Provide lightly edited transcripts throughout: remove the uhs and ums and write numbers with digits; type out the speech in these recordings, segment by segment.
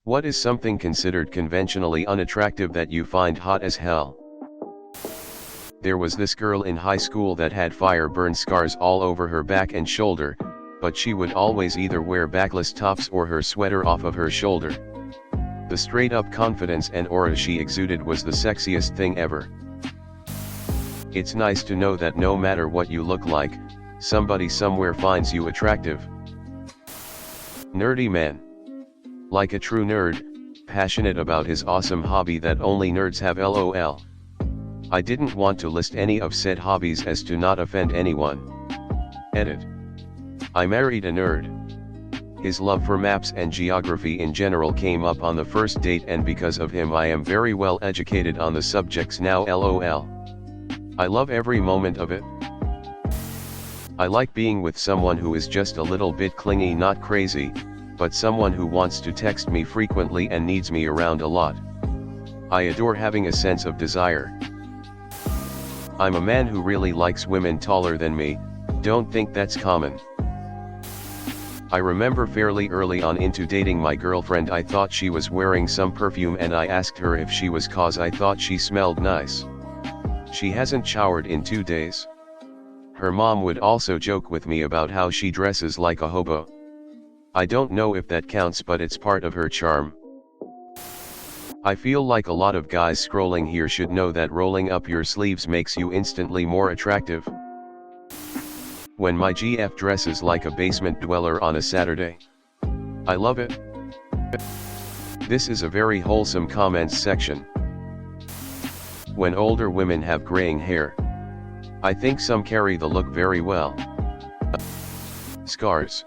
What is something considered conventionally unattractive that you find hot as hell? There was this girl in high school that had fire burn scars all over her back and shoulder, but she would always either wear backless tops or her sweater off of her shoulder. The straight up confidence and aura she exuded was the sexiest thing ever. It's nice to know that no matter what you look like, somebody somewhere finds you attractive. Nerdy man. Like a true nerd, passionate about his awesome hobby that only nerds have lol. I didn't want to list any of said hobbies as to not offend anyone. Edit. I married a nerd. His love for maps and geography in general came up on the first date, and because of him I am very well educated on the subjects now lol. I love every moment of it. I like being with someone who is just a little bit clingy, not crazy, but someone who wants to text me frequently and needs me around a lot. I adore having a sense of desire. I'm a man who really likes women taller than me, don't think that's common. I remember fairly early on into dating my girlfriend I thought she was wearing some perfume and I asked her if she was, cause I thought she smelled nice. She hasn't showered in 2 days. Her mom would also joke with me about how she dresses like a hobo. I don't know if that counts, but it's part of her charm. I feel like a lot of guys scrolling here should know that rolling up your sleeves makes you instantly more attractive. When my GF dresses like a basement dweller on a Saturday. I love it. This is a very wholesome comments section. When older women have graying hair. I think some carry the look very well. Scars.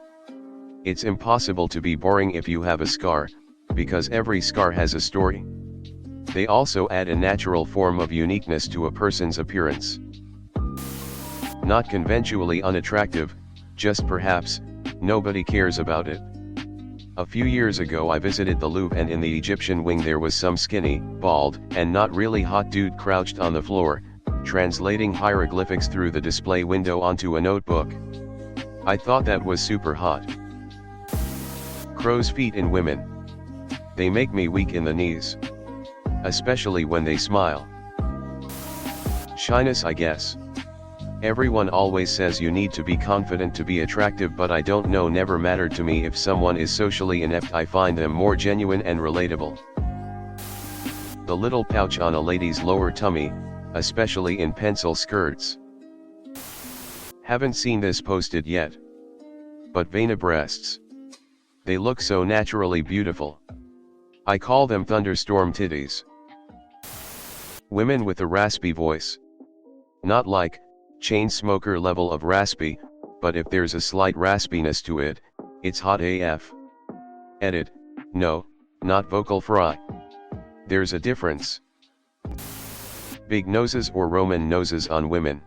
It's impossible to be boring if you have a scar, because every scar has a story. They also add a natural form of uniqueness to a person's appearance. Not conventionally unattractive, just perhaps, nobody cares about it. A few years ago I visited the Louvre, and in the Egyptian wing there was some skinny, bald, and not really hot dude crouched on the floor, translating hieroglyphics through the display window onto a notebook. I thought that was super hot. Crow's feet in women. They make me weak in the knees. Especially when they smile. Shyness, I guess. Everyone always says you need to be confident to be attractive, but I don't know, never mattered to me if someone is socially inept. I find them more genuine and relatable. The little pouch on a lady's lower tummy, especially in pencil skirts. Haven't seen this posted yet. But Vena breasts. They look so naturally beautiful. I call them thunderstorm titties. Women with a raspy voice. Not like chain smoker level of raspy, but if there's a slight raspiness to it, it's hot AF. Edit. No, not vocal fry. There's a difference. Big noses or Roman noses on women.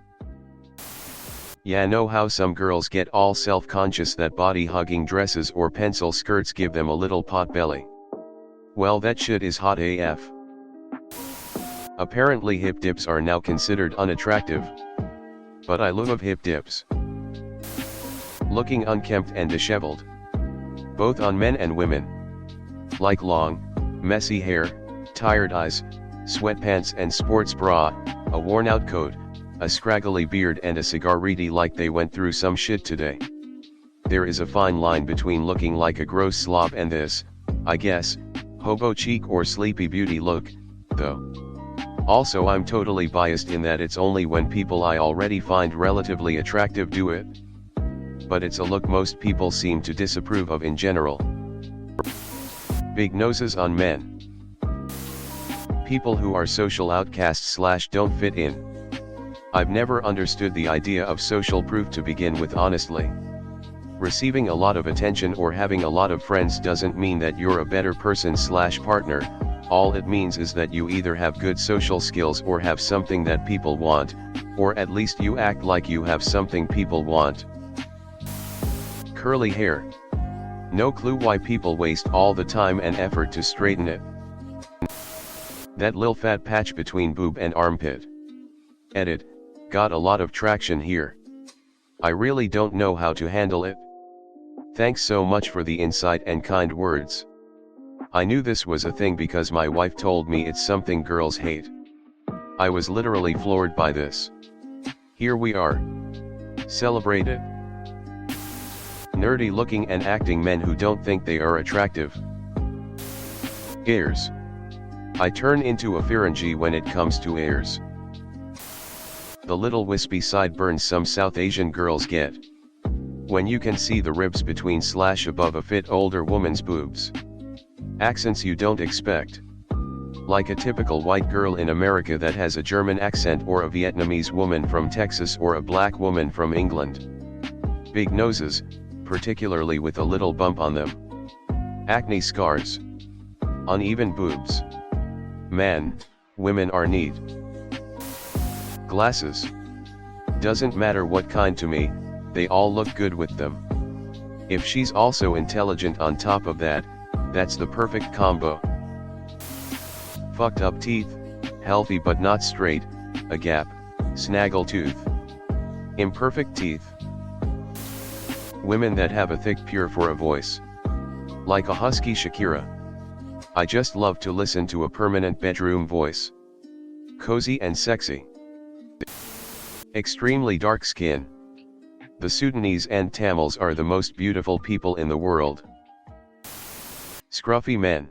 Yeah, know how some girls get all self-conscious that body-hugging dresses or pencil skirts give them a little pot belly. Well, that shit is hot AF. Apparently hip dips are now considered unattractive. But I love hip dips. Looking unkempt and disheveled. Both on men and women. Like long, messy hair, tired eyes, sweatpants and sports bra, a worn out coat, a scraggly beard and a cigar, ready like they went through some shit today. There is a fine line between looking like a gross slob and this, I guess, hobo chic or sleepy beauty look, though. Also, I'm totally biased in that it's only when people I already find relatively attractive do it. But it's a look most people seem to disapprove of in general. Big noses on men. People who are social outcasts / don't fit in. I've never understood the idea of social proof to begin with, honestly. Receiving a lot of attention or having a lot of friends doesn't mean that you're a better person / partner. All it means is that you either have good social skills or have something that people want, or at least you act like you have something people want. Curly hair. No clue why people waste all the time and effort to straighten it. That lil fat patch between boob and armpit. Edit. Got a lot of traction here. I really don't know how to handle it. Thanks so much for the insight and kind words. I knew this was a thing because my wife told me it's something girls hate. I was literally floored by this. Here we are. Celebrate it. Nerdy looking and acting men who don't think they are attractive. Airs. I turn into a Ferengi when it comes to airs. The little wispy sideburns some South Asian girls get. When you can see the ribs between / above a fit older woman's boobs. Accents you don't expect. Like a typical white girl in America that has a German accent, or a Vietnamese woman from Texas, or a black woman from England. Big noses, particularly with a little bump on them. Acne scars. Uneven boobs. Man, women are neat. Glasses. Doesn't matter what kind to me, they all look good with them. If she's also intelligent on top of that, that's the perfect combo. Fucked up teeth, healthy but not straight, a gap, snaggle tooth. Imperfect teeth. Women that have a thick pure for a voice. Like a husky Shakira. I just love to listen to a permanent bedroom voice. Cozy and sexy. Extremely dark skin. The Sudanese and Tamils are the most beautiful people in the world. Scruffy men.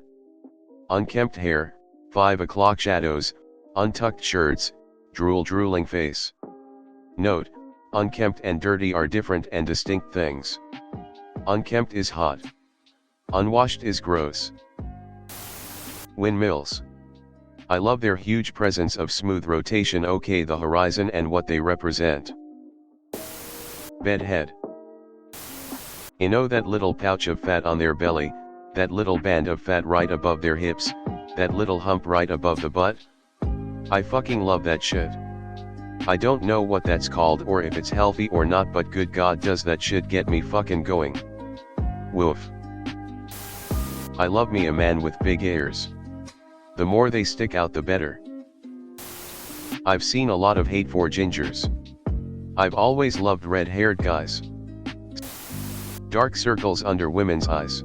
Unkempt hair, 5 o'clock shadows, untucked shirts, drooling face. Note, unkempt and dirty are different and distinct things. Unkempt is hot. Unwashed is gross. Windmills. I love their huge presence of smooth rotation, okay, the horizon and what they represent. Bedhead. You know that little pouch of fat on their belly, that little band of fat right above their hips, that little hump right above the butt? I fucking love that shit. I don't know what that's called or if it's healthy or not, but good God does that shit get me fucking going. Woof. I love me a man with big ears. The more they stick out the better. I've seen a lot of hate for gingers. I've always loved red-haired guys. Dark circles under women's eyes.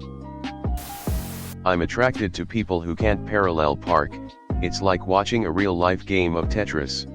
I'm attracted to people who can't parallel park, it's like watching a real-life game of Tetris.